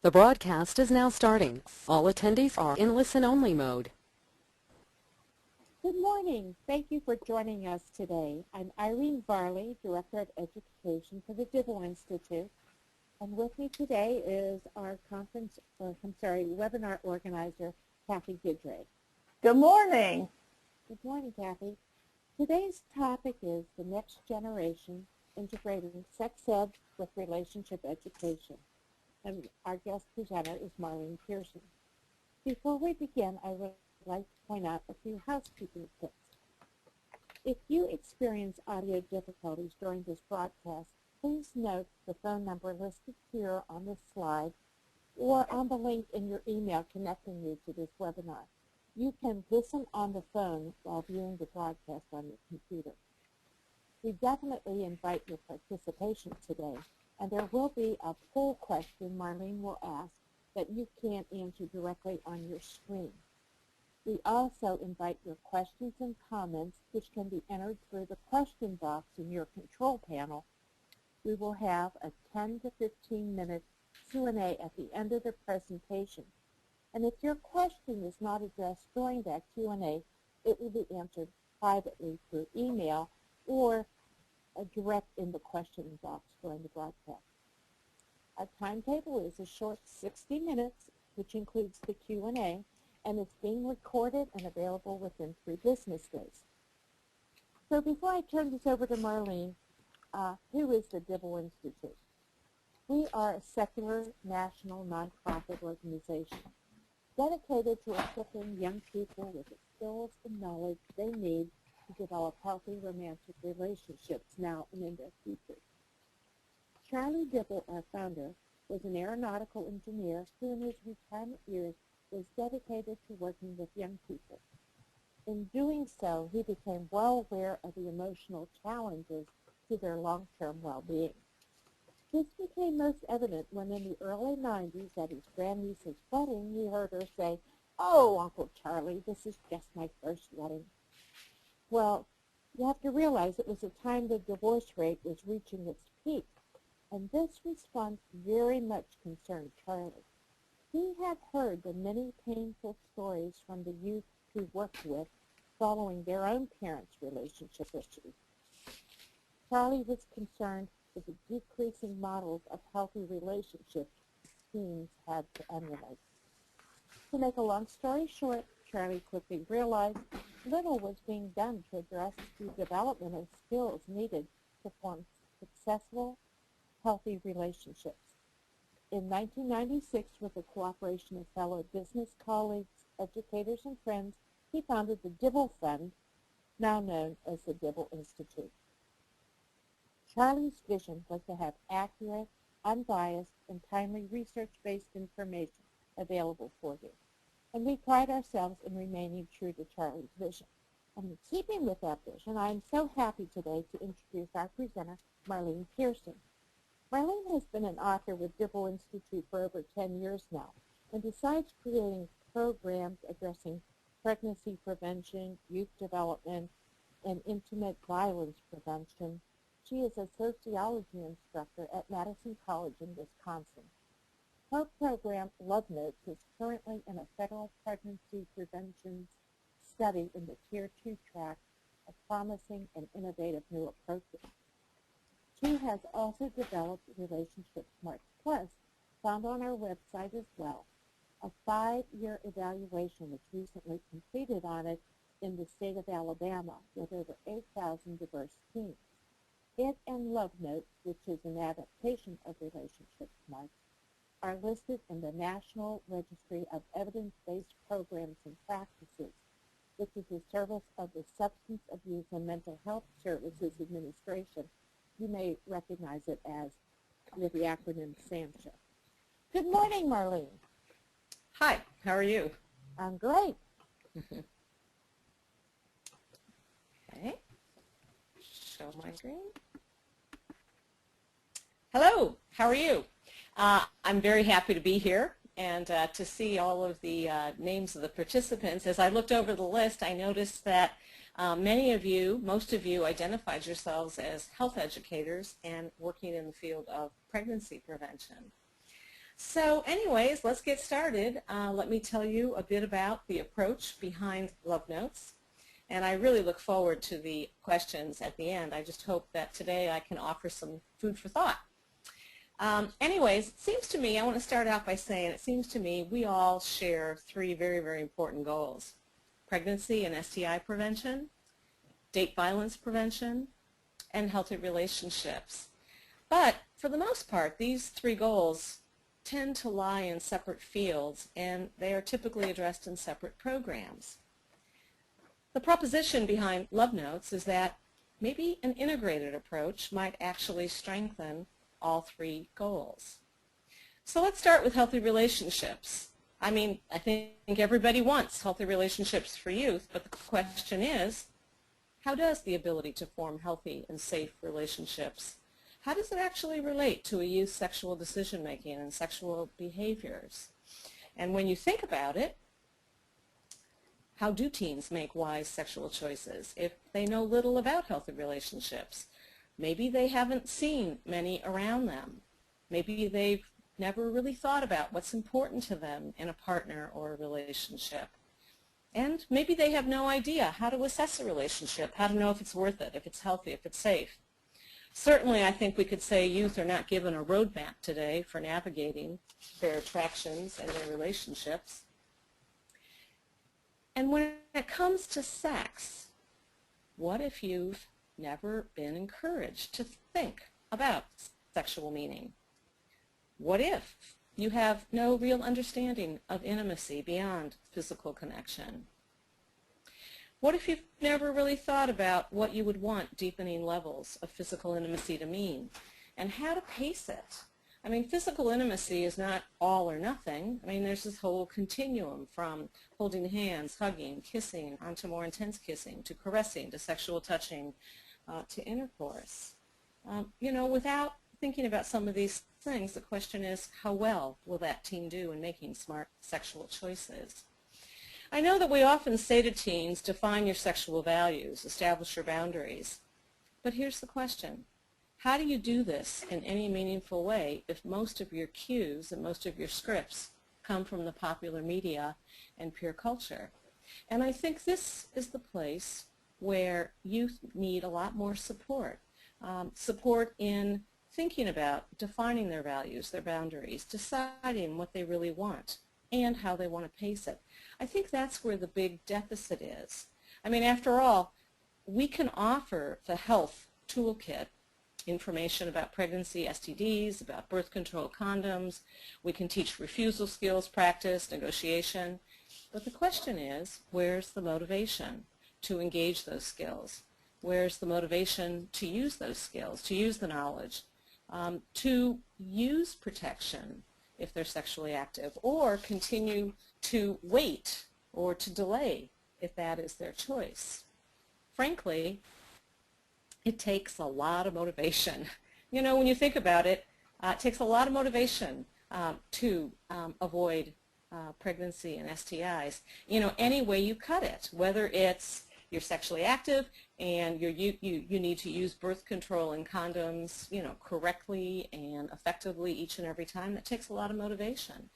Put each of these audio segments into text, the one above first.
The broadcast is now starting. All attendees are in listen-only mode. Good morning. Thank you for joining us today. I'm Irene Varley, Director of Education for the Dibble Institute. And with me today is our webinar organizer, Kathy Gidray. Good morning. Good morning, Kathy. Today's topic is the next generation integrating sex ed with relationship education. And our guest presenter is Marlene Pearson. Before we begin, I would like to point out a few housekeeping tips. If you experience audio difficulties during this broadcast, please note the phone number listed here on this slide or on the link in your email connecting you to this webinar. You can listen on the phone while viewing the broadcast on your computer. We definitely invite your participation today, and there will be a poll question Marlene will ask that you can't answer directly on your screen. We also invite your questions and comments, which can be entered through the question box in your control panel. We will have a 10 to 15 minute Q&A at the end of the presentation. And if your question is not addressed during that Q&A, it will be answered privately through email or direct in the question box during the broadcast. Our timetable is a short 60 minutes, which includes the Q&A, and it's being recorded and available within 3 business days. So before I turn this over to Marlene, who is the Dibble Institute? We are a secular national nonprofit organization dedicated to equipping young people with the skills and knowledge they need to develop healthy romantic relationships now and in their future. Charlie Dibble, our founder, was an aeronautical engineer who in his retirement years was dedicated to working with young people. In doing so, he became well aware of the emotional challenges to their long-term well-being. This became most evident when in the early 90s at his grandniece's wedding, he heard her say, "Oh, Uncle Charlie, this is just my first wedding." Well, you have to realize it was a time the divorce rate was reaching its peak, and this response very much concerned Charlie. He had heard the many painful stories from the youth he worked with following their own parents' relationship issues. Charlie was concerned with the decreasing models of healthy relationships teens had to emulate. To make a long story short, Charlie quickly realized little was being done to address the development of skills needed to form successful, healthy relationships. In 1996, with the cooperation of fellow business colleagues, educators, and friends, he founded the Dibble Fund, now known as the Dibble Institute. Charlie's vision was to have accurate, unbiased, and timely research-based information available for you. And we pride ourselves in remaining true to Charlie's vision. And in keeping with that vision, I am so happy today to introduce our presenter, Marlene Pearson. Marlene has been an author with Dibble Institute for over 10 years now, and besides creating programs addressing pregnancy prevention, youth development, and intimate violence prevention, she is a sociology instructor at Madison College in Wisconsin. Her program, Love Notes, is currently in a federal pregnancy prevention study in the Tier 2 track of promising and innovative new approaches. She has also developed Relationship Smart Plus, found on our website as well, a 5-year evaluation which recently completed on it in the state of Alabama with over 8,000 diverse teens. It and Love Notes, which is an adaptation of Relationship Smart, are listed in the National Registry of Evidence-Based Programs and Practices, which is a service of the Substance Abuse and Mental Health Services Administration. You may recognize it as with the acronym SAMHSA. Good morning, Marlene. Hi, how are you? I'm great. Okay, show my screen. Hello, how are you? I'm very happy to be here and to see all of the names of the participants. As I looked over the list, I noticed that many of you, most of you, identified yourselves as health educators and working in the field of pregnancy prevention. So anyways, let's get started. Let me tell you a bit about the approach behind Love Notes. And I really look forward to the questions at the end. I just hope that today I can offer some food for thought. Anyways, it seems to me, I want to start out by saying it seems to me we all share three very, very important goals: pregnancy and STI prevention, date violence prevention, and healthy relationships. But for the most part, these three goals tend to lie in separate fields, and they are typically addressed in separate programs. The proposition behind Love Notes is that maybe an integrated approach might actually strengthen all three goals. So let's start with healthy relationships. I mean, I think everybody wants healthy relationships for youth, but the question is, how does the ability to form healthy and safe relationships, how does it actually relate to a youth's sexual decision-making and sexual behaviors? And when you think about it, how do teens make wise sexual choices if they know little about healthy relationships? Maybe they haven't seen many around them. Maybe they've never really thought about what's important to them in a partner or a relationship. And maybe they have no idea how to assess a relationship, how to know if it's worth it, if it's healthy, if it's safe. Certainly, I think we could say youth are not given a roadmap today for navigating their attractions and their relationships. And when it comes to sex, what if you've never been encouraged to think about sexual meaning? What if you have no real understanding of intimacy beyond physical connection? What if you've never really thought about what you would want deepening levels of physical intimacy to mean, and how to pace it? I mean, physical intimacy is not all or nothing. I mean, there's this whole continuum from holding hands, hugging, kissing, onto more intense kissing, to caressing, to sexual touching, to intercourse. You know, without thinking about some of these things, the question is, how well will that teen do in making smart sexual choices? I know that we often say to teens, define your sexual values, establish your boundaries. But here's the question. How do you do this in any meaningful way if most of your cues and most of your scripts come from the popular media and peer culture? And I think this is the place where youth need a lot more support. Support in thinking about defining their values, their boundaries, deciding what they really want, and how they want to pace it. I think that's where the big deficit is. I mean, after all, we can offer the health toolkit, information about pregnancy, STDs, about birth control, condoms. We can teach refusal skills, practice, negotiation. But the question is, where's the motivation to engage those skills? Where's the motivation to use those skills, to use the knowledge, to use protection if they're sexually active, or continue to wait or to delay if that is their choice? Frankly, it takes a lot of motivation. You know, when you think about it, it takes a lot of motivation to avoid pregnancy and STIs. You know, any way you cut it, whether it's you're sexually active and you need to use birth control and condoms, you know, correctly and effectively each and every time, that takes a lot of motivation.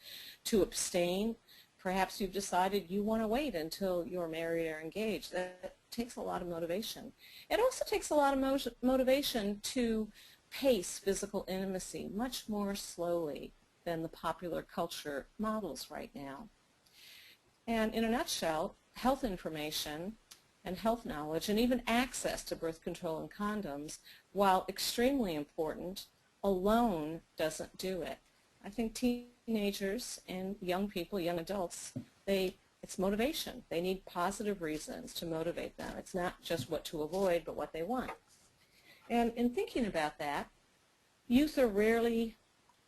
To abstain, perhaps you've decided you want to wait until you're married or engaged. That takes a lot of motivation. It also takes a lot of motivation to pace physical intimacy much more slowly than the popular culture models right now. And in a nutshell, health information and health knowledge and even access to birth control and condoms, while extremely important, alone doesn't do it. I think teenagers and young people, young adults, it's motivation. They need positive reasons to motivate them. It's not just what to avoid, but what they want. And in thinking about that, youth are rarely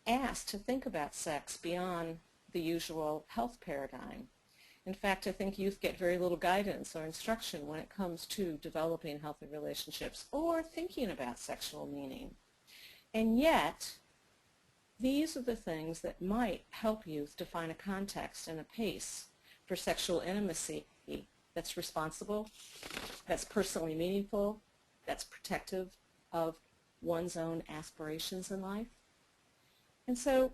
asked to think about sex beyond the usual health paradigm. In fact, I think youth get very little guidance or instruction when it comes to developing healthy relationships or thinking about sexual meaning. And yet, these are the things that might help youth define a context and a pace for sexual intimacy that's responsible, that's personally meaningful, that's protective of one's own aspirations in life. And so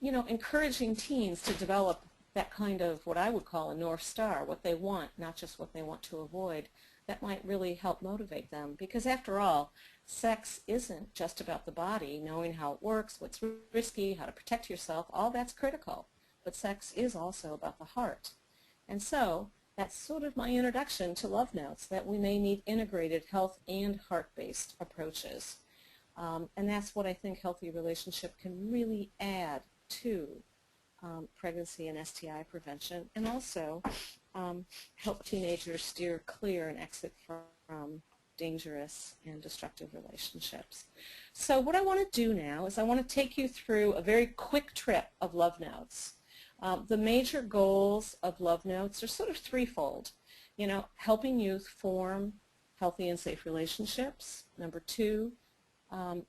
encouraging teens to develop that kind of what I would call a North Star, what they want, not just what they want to avoid, that might really help motivate them. Because after all, sex isn't just about the body, knowing how it works, what's risky, how to protect yourself, all that's critical. But sex is also about the heart. And so that's sort of my introduction to Love Notes, that we may need integrated health and heart-based approaches. And that's what I think healthy relationship can really add to pregnancy and STI prevention, and also help teenagers steer clear and exit from dangerous and destructive relationships. So what I want to do now is I want to take you through a very quick trip of Love Notes. The major goals of Love Notes are sort of threefold. Helping youth form healthy and safe relationships. Number two,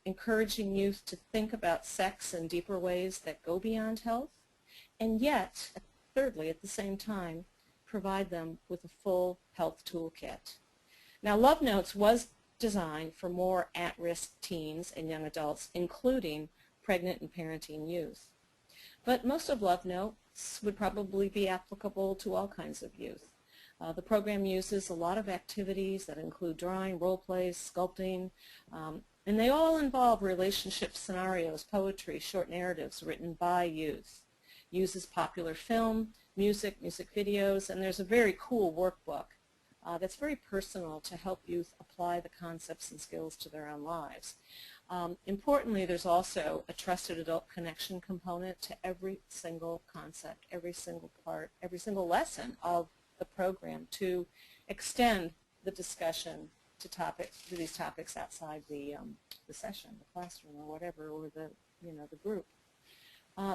encouraging youth to think about sex in deeper ways that go beyond health. And yet, thirdly, at the same time, provide them with a full health toolkit. Now, Love Notes was designed for more at-risk teens and young adults, including pregnant and parenting youth. But most of Love Notes would probably be applicable to all kinds of youth. The program uses a lot of activities that include drawing, role plays, sculpting, and they all involve relationship scenarios, poetry, short narratives written by youth. Uses popular film, music videos, and there's a very cool workbook that's very personal to help youth apply the concepts and skills to their own lives. Importantly, there's also a trusted adult connection component to every single concept, every single part, every single lesson of the program to extend the discussion to these topics outside the session, the classroom, or whatever, or the group.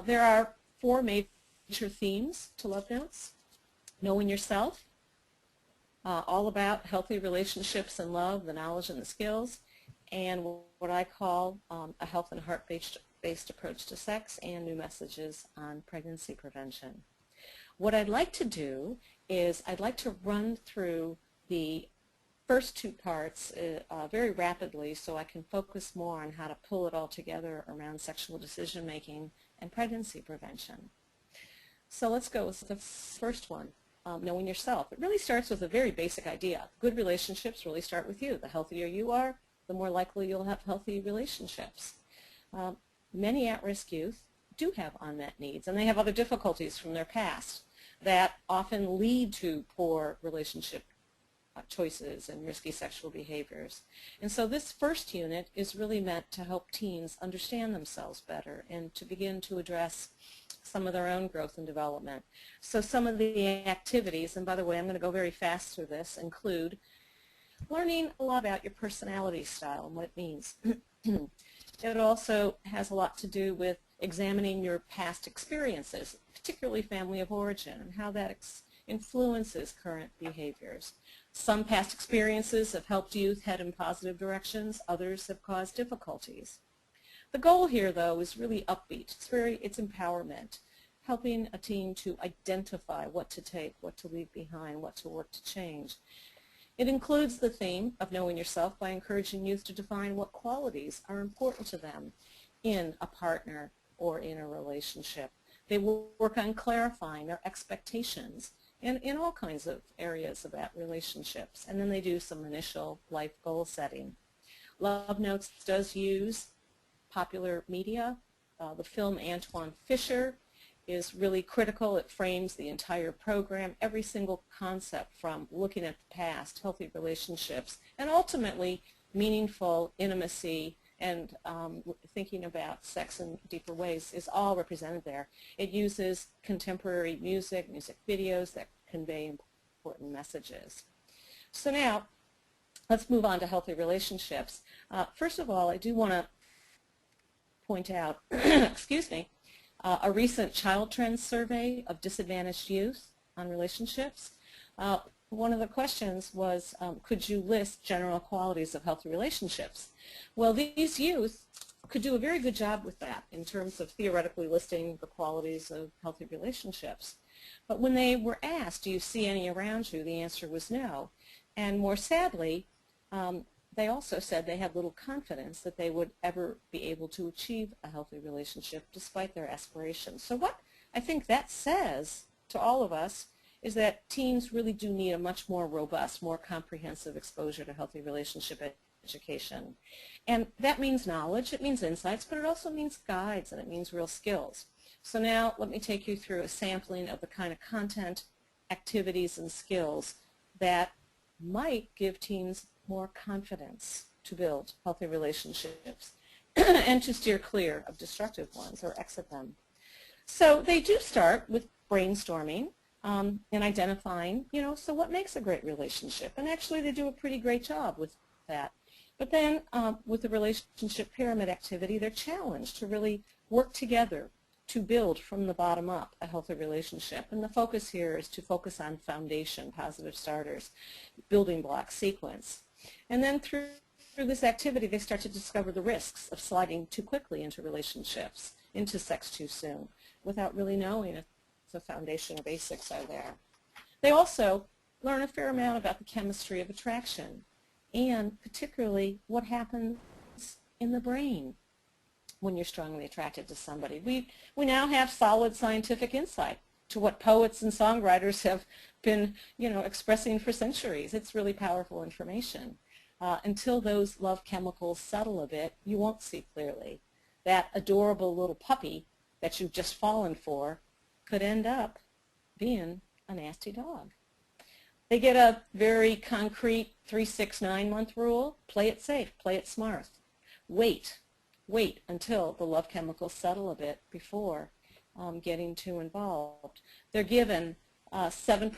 There are 4 major themes to Love Notes. Knowing yourself, all about healthy relationships and love, the knowledge and the skills, and what I call a health and heart-based approach to sex, and new messages on pregnancy prevention. What I'd like to do is I'd like to run through the first 2 parts very rapidly so I can focus more on how to pull it all together around sexual decision-making and pregnancy prevention. So let's go with the first one, knowing yourself. It really starts with a very basic idea. Good relationships really start with you. The healthier you are, the more likely you'll have healthy relationships. Many at-risk youth do have unmet needs, and they have other difficulties from their past that often lead to poor relationship choices and risky sexual behaviors. And so this first unit is really meant to help teens understand themselves better and to begin to address some of their own growth and development. So some of the activities, and by the way, I'm going to go very fast through this, include learning a lot about your personality style and what it means. It also has a lot to do with examining your past experiences, particularly family of origin, and how that influences current behaviors. Some past experiences have helped youth head in positive directions, others have caused difficulties. The goal here, though, is really upbeat. It's empowerment, helping a teen to identify what to take, what to leave behind, what to work to change. It includes the theme of knowing yourself by encouraging youth to define what qualities are important to them in a partner or in a relationship. They will work on clarifying their expectations and in all kinds of areas about relationships. And then they do some initial life goal setting. Love Notes does use popular media. The film Antoine Fisher is really critical. It frames the entire program, every single concept from looking at the past, healthy relationships, and ultimately meaningful intimacy and thinking about sex in deeper ways is all represented there. It uses contemporary music videos that convey important messages. So now, let's move on to healthy relationships. First of all, I do want to point out, excuse me, a recent Child Trends survey of disadvantaged youth on relationships. One of the questions was, could you list general qualities of healthy relationships? Well, these youth could do a very good job with that in terms of theoretically listing the qualities of healthy relationships. But when they were asked, do you see any around you, the answer was no. And more sadly, they also said they had little confidence that they would ever be able to achieve a healthy relationship despite their aspirations. So what I think that says to all of us is that teens really do need a much more robust, more comprehensive exposure to healthy relationship education. And that means knowledge, it means insights, but it also means guides, and it means real skills. So now let me take you through a sampling of the kind of content, activities, and skills that might give teens more confidence to build healthy relationships and to steer clear of destructive ones or exit them. So they do start with brainstorming and identifying, so what makes a great relationship? And actually they do a pretty great job with that. But then with the relationship pyramid activity, they're challenged to really work together to build from the bottom up a healthy relationship. And the focus here is to focus on foundation, positive starters, building block sequence. And then through this activity, they start to discover the risks of sliding too quickly into relationships, into sex too soon, without really knowing if the foundation or basics are there. They also learn a fair amount about the chemistry of attraction, and particularly what happens in the brain when you're strongly attracted to somebody. We now have solid scientific insight to what poets and songwriters have been, expressing for centuries. It's really powerful information. Until those love chemicals settle a bit, you won't see clearly. That adorable little puppy that you've just fallen for could end up being a nasty dog. They get a very concrete 3-6-9 month rule. Play it safe, play it smart. Wait until the love chemicals settle a bit before getting too involved. They're given 7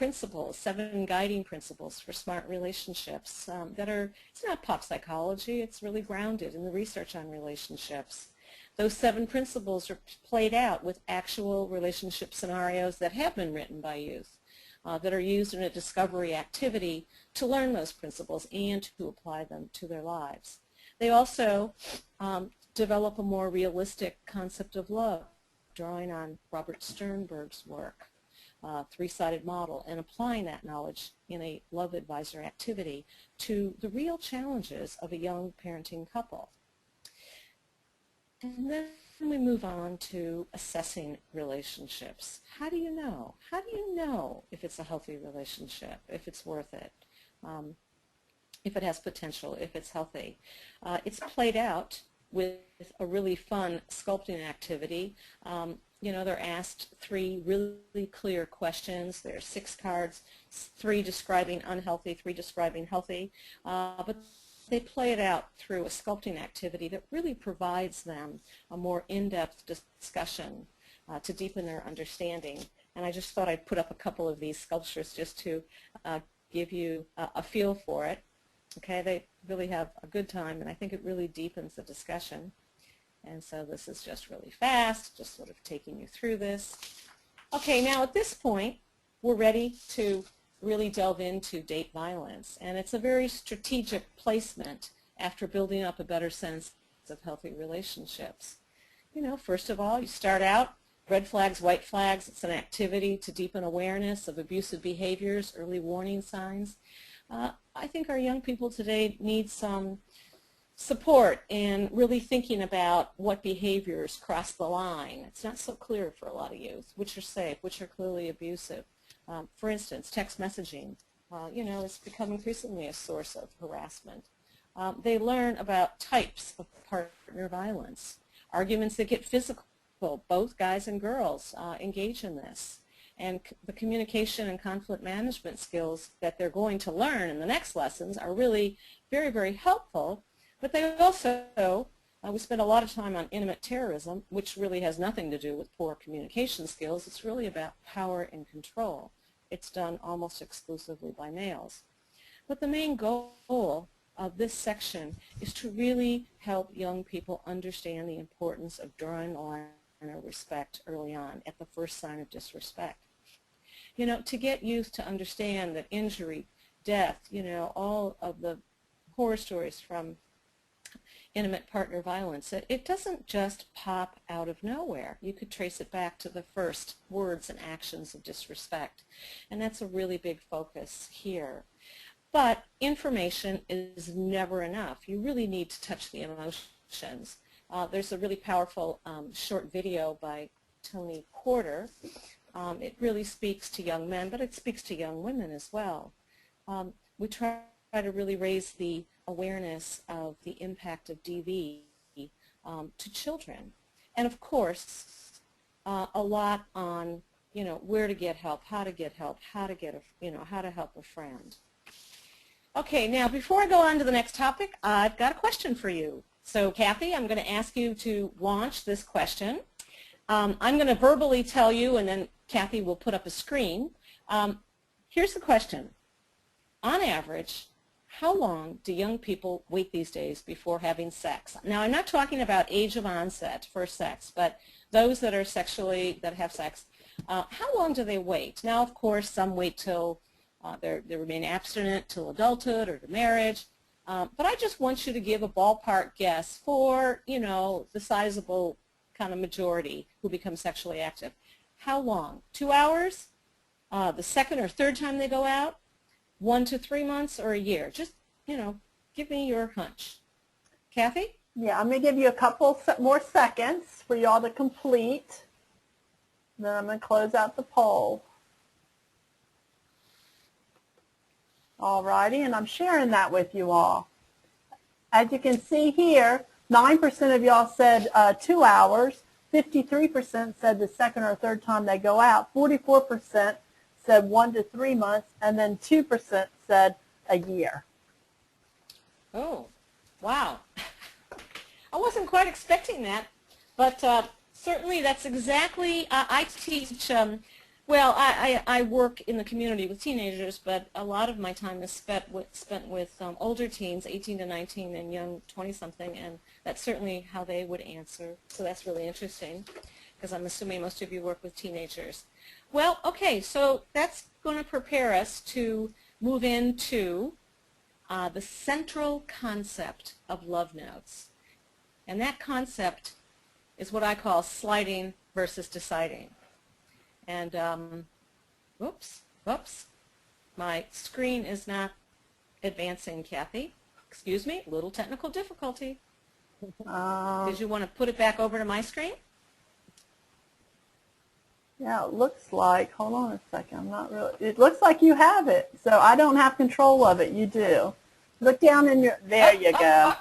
guiding principles for smart relationships that are, it's not pop psychology, it's really grounded in the research on relationships. Those 7 principles are played out with actual relationship scenarios that have been written by youth, that are used in a discovery activity to learn those principles and to apply them to their lives. They also develop a more realistic concept of love, drawing on Robert Sternberg's work, three-sided model, and applying that knowledge in a love advisor activity to the real challenges of a young parenting couple. And then we move on to assessing relationships. How do you know? How do you know if it's a healthy relationship, if it's worth it, if it has potential, if it's healthy? It's played out with a really fun sculpting activity. They're asked 3 really clear questions. There are 6 cards, 3 describing unhealthy, 3 describing healthy. But they play it out through a sculpting activity that really provides them a more in-depth discussion to deepen their understanding. And I just thought I'd put up a couple of these sculptures just to give you a feel for it. Okay, they really have a good time, and I think it really deepens the discussion. And so this is just really fast, just sort of taking you through this. Okay, now at this point, we're ready to really delve into date violence. And it's a very strategic placement after building up a better sense of healthy relationships. First of all, you start out, red flags, white flags. It's an activity to deepen awareness of abusive behaviors, early warning signs. I think our young people today need some support in really thinking about what behaviors cross the line. It's not so clear for a lot of youth, which are safe, which are clearly abusive. For instance, text messaging, has become increasingly a source of harassment. They learn about types of partner violence, arguments that get physical. Both guys and girls engage in this. And the communication and conflict management skills that they're going to learn in the next lessons are really very, very helpful. But they also, we spend a lot of time on intimate terrorism, which really has nothing to do with poor communication skills. It's really about power and control. It's done almost exclusively by males. But the main goal of this section is to really help young people understand the importance of drawing the line of respect early on at the first sign of disrespect. To get youth to understand that injury, death, all of the horror stories from intimate partner violence, it doesn't just pop out of nowhere. You could trace it back to the first words and actions of disrespect. And that's a really big focus here. But information is never enough. You really need to touch the emotions. There's a really powerful short video by Tony Porter. It really speaks to young men, but it speaks to young women as well. We try to really raise the awareness of the impact of DV to children. And of course, a lot on, where to get help, how to get help, how to get how to help a friend. Okay, now before I go on to the next topic, I've got a question for you. So Kathy, I'm going to ask you to launch this question. I'm going to verbally tell you, and then Kathy will put up a screen. Here's the question. On average, how long do young people wait these days before having sex? Now, I'm not talking about age of onset for sex, but those that are that have sex, how long do they wait? Now, of course, some wait till they remain abstinent till adulthood or to marriage. But I just want you to give a ballpark guess for, the sizable kind of majority who become sexually active. How long? 2 hours? The second or third time they go out? 1 to 3 months or a year? Just, give me your hunch. Kathy? Yeah, I'm going to give you a couple more seconds for y'all to complete. Then I'm going to close out the poll. Alrighty, and I'm sharing that with you all. As you can see here, 9% of y'all said 2 hours, 53% said the second or third time they go out, 44% said 1 to 3 months, and then 2% said a year. Oh, wow. I wasn't quite expecting that, but certainly that's exactly, I teach, well, I work in the community with teenagers, but a lot of my time is spent with older teens, 18 to 19, and young 20-something, and that's certainly how they would answer. So that's really interesting, because I'm assuming most of you work with teenagers. Well, okay, so that's going to prepare us to move into the central concept of love notes. And that concept is what I call sliding versus deciding. And, whoops, my screen is not advancing, Kathy. Excuse me, little technical difficulty. Did you want to put it back over to my screen? Yeah, it looks like, hold on a second, I'm not really, it looks like you have it, so I don't have control of it, you do. Look down in your, there you go.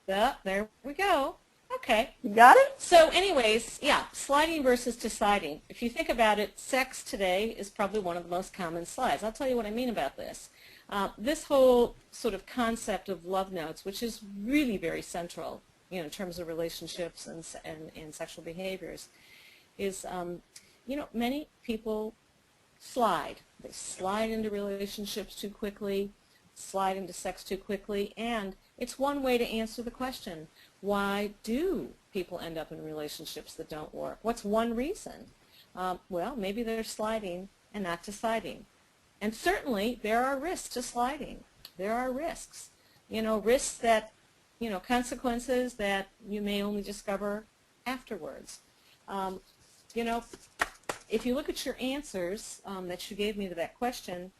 There we go. Okay. You got it? So anyways, yeah, sliding versus deciding. If you think about it, sex today is probably one of the most common slides. I'll tell you what I mean about this. This whole sort of concept of love notes, which is really very central, in terms of relationships and sexual behaviors, is, many people slide. They slide into relationships too quickly, slide into sex too quickly, and it's one way to answer the question, why do people end up in relationships that don't work? What's one reason? Well, maybe they're sliding and not deciding. And certainly there are risks to sliding. There are risks. Risks that, consequences that you may only discover afterwards. If you look at your answers that you gave me to that question,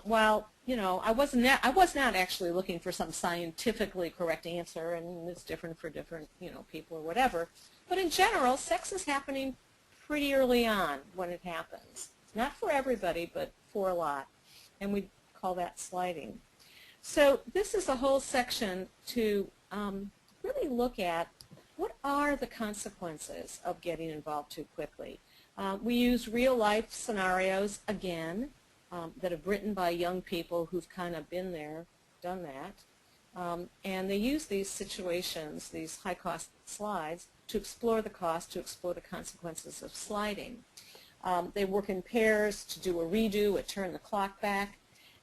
while I was not actually looking for some scientifically correct answer, and it's different for different people or whatever. But in general, sex is happening pretty early on when it happens. Not for everybody, but for a lot, and we call that sliding. So this is a whole section to really look at what are the consequences of getting involved too quickly. We use real-life scenarios, again, that are written by young people who've kind of been there, done that. And they use these situations, these high-cost slides, to explore the cost, to explore the consequences of sliding. They work in pairs to do a redo, a turn the clock back.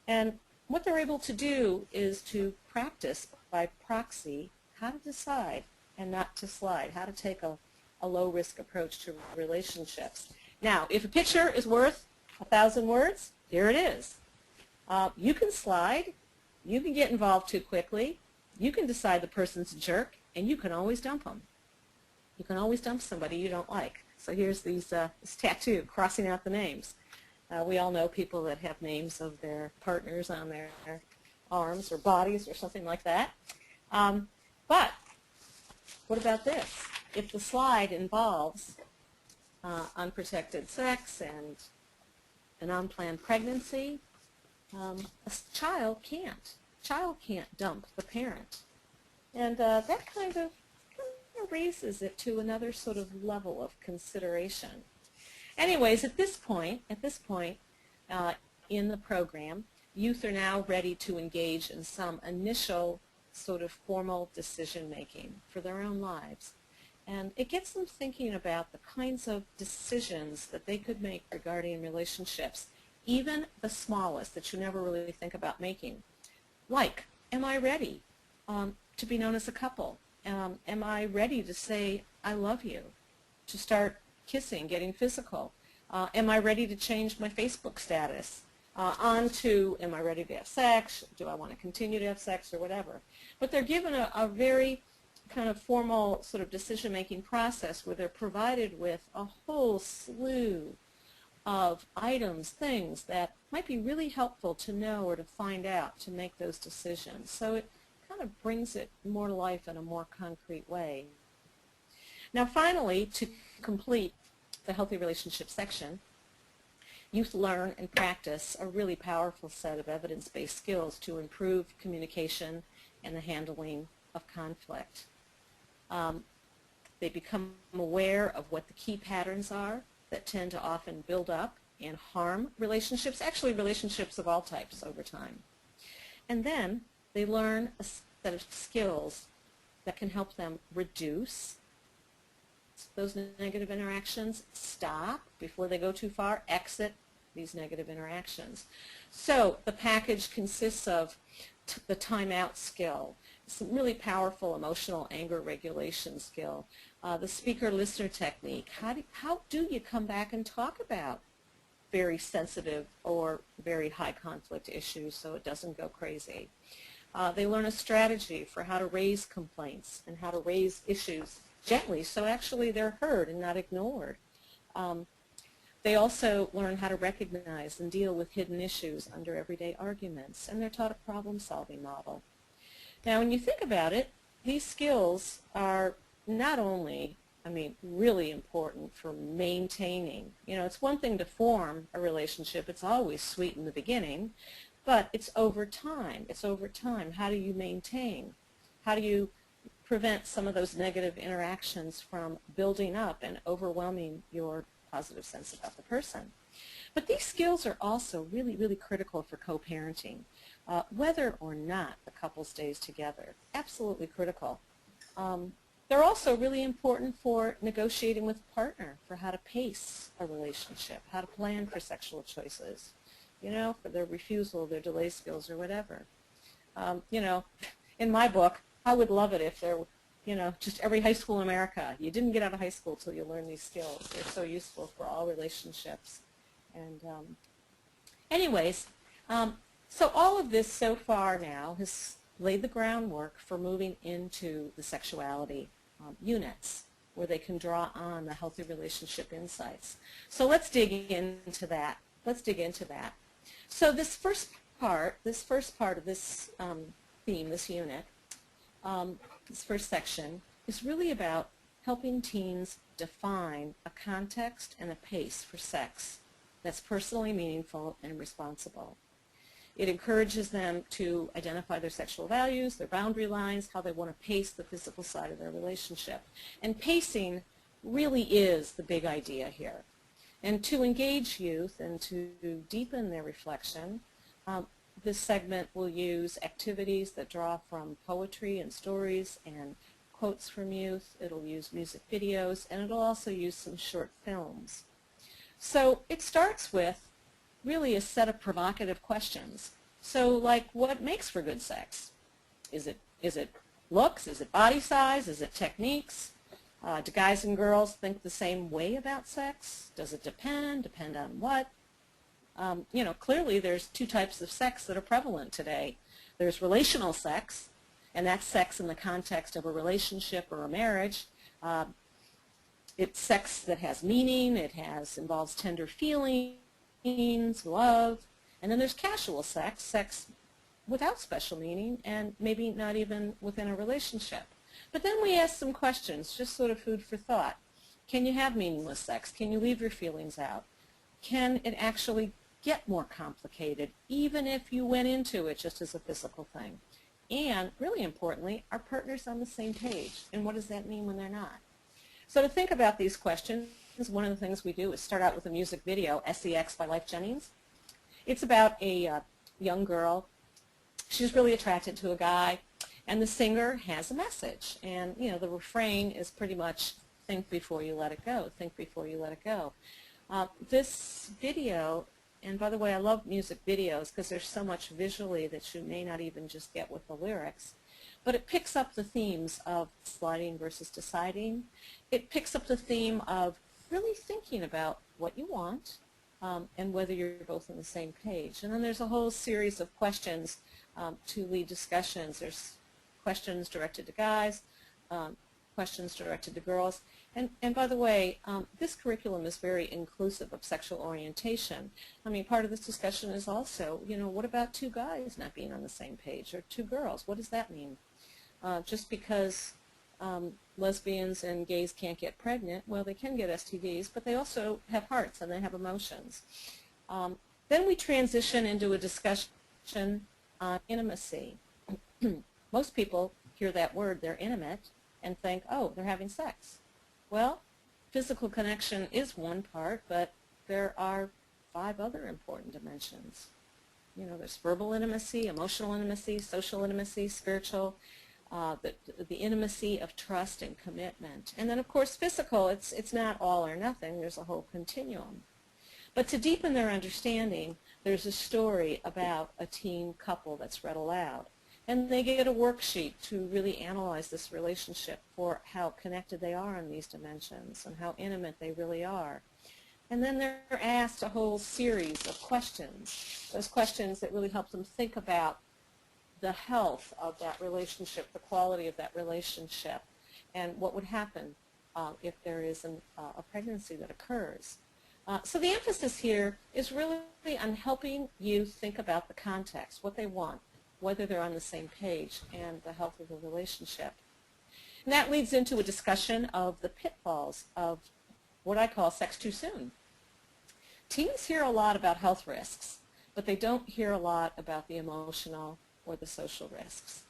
And what they're able to do is to practice by proxy how to decide and not to slide, how to take a low-risk approach to relationships. Now, if a picture is worth 1,000 words, here it is. You can slide, you can get involved too quickly, you can decide the person's a jerk, and you can always dump them. You can always dump somebody you don't like. So here's this tattoo crossing out the names. We all know people that have names of their partners on their arms or bodies or something like that. But what about this? If the slide involves unprotected sex and an unplanned pregnancy, a child can't dump the parent. And that kind of raises it to another sort of level of consideration. Anyways, at this point in the program, youth are now ready to engage in some initial sort of formal decision making for their own lives. And it gets them thinking about the kinds of decisions that they could make regarding relationships, even the smallest that you never really think about making. Like, am I ready to be known as a couple? Am I ready to say I love you, to start kissing, getting physical? Am I ready to change my Facebook status? On to, am I ready to have sex? Do I want to continue to have sex or whatever? But they're given a very kind of formal sort of decision-making process where they're provided with a whole slew of items, things that might be really helpful to know or to find out to make those decisions. So it kind of brings it more to life in a more concrete way. Now finally, to complete the healthy relationship section, youth learn and practice a really powerful set of evidence-based skills to improve communication and the handling of conflict. They become aware of what the key patterns are that tend to often build up and harm relationships, actually relationships of all types over time. And then they learn a set of skills that can help them reduce those negative interactions, stop before they go too far, exit these negative interactions. So the package consists of the timeout skill, some really powerful emotional anger regulation skill, the speaker-listener technique. How do you come back and talk about very sensitive or very high conflict issues so it doesn't go crazy? They learn a strategy for how to raise complaints and how to raise issues gently so actually they're heard and not ignored. They also learn how to recognize and deal with hidden issues under everyday arguments, and they're taught a problem-solving model. Now, when you think about it, these skills are not only, really important for maintaining. It's one thing to form a relationship. It's always sweet in the beginning, but it's over time. It's over time. How do you maintain? How do you prevent some of those negative interactions from building up and overwhelming your positive sense about the person? But these skills are also really, really critical for co-parenting, whether or not the couple stays together. Absolutely critical. They're also really important for negotiating with a partner, for how to pace a relationship, how to plan for sexual choices, for their refusal, their delay skills, or whatever. In my book, I would love it if there were, just every high school in America. You didn't get out of high school till you learned these skills. They're so useful for all relationships. And anyways, so all of this so far now has laid the groundwork for moving into the sexuality units, where they can draw on the healthy relationship insights. So let's dig into that. So this first part of this theme, this unit, this first section, is really about helping teens define a context and a pace for sex that's personally meaningful and responsible. It encourages them to identify their sexual values, their boundary lines, how they want to pace the physical side of their relationship. And pacing really is the big idea here. And to engage youth and to deepen their reflection, this segment will use activities that draw from poetry and stories and quotes from youth. It'll use music videos, and it'll also use some short films. So it starts with really a set of provocative questions. So like, what makes for good sex? Is it looks? Is it body size? Is it techniques? Do guys and girls think the same way about sex? Does it depend on what? Clearly there's two types of sex that are prevalent today. There's relational sex, and that's sex in the context of a relationship or a marriage. It's sex that has meaning, involves tender feelings, teens, love, and then there's casual sex, sex without special meaning, and maybe not even within a relationship. But then we ask some questions, just sort of food for thought. Can you have meaningless sex? Can you leave your feelings out? Can it actually get more complicated, even if you went into it just as a physical thing? And really importantly, are partners on the same page? And what does that mean when they're not? So to think about these questions, one of the things we do is start out with a music video, SEX by Life Jennings. It's about a young girl. She's really attracted to a guy, and the singer has a message. And, you know, the refrain is pretty much, think before you let it go, think before you let it go. This video, and by the way, I love music videos because there's so much visually that you may not even just get with the lyrics. But it picks up the themes of sliding versus deciding. It picks up the theme of really thinking about what you want and whether you're both on the same page. And then there's a whole series of questions to lead discussions. There's questions directed to guys, questions directed to girls. And by the way, this curriculum is very inclusive of sexual orientation. I mean, part of this discussion is also, you know, what about two guys not being on the same page, or two girls? What does that mean? Just because lesbians and gays can't get pregnant, well, they can get STDs, but they also have hearts and they have emotions. Then we transition into a discussion on intimacy. Most people hear that word, they're intimate, and think, oh, they're having sex. Well, physical connection is one part, but there are 5 other important dimensions. You know, there's verbal intimacy, emotional intimacy, social intimacy, spiritual, the intimacy of trust and commitment. And then, of course, physical, it's not all or nothing. There's a whole continuum. But to deepen their understanding, there's a story about a teen couple that's read aloud. And they get a worksheet to really analyze this relationship for how connected they are on these dimensions and how intimate they really are. And then they're asked a whole series of questions, those questions that really help them think about the health of that relationship, the quality of that relationship, and what would happen if there is a pregnancy that occurs. So the emphasis here is really on helping you think about the context, what they want, whether they're on the same page, and the health of the relationship. And that leads into a discussion of the pitfalls of what I call sex too soon. Teens hear a lot about health risks, but they don't hear a lot about the emotional or the social risks.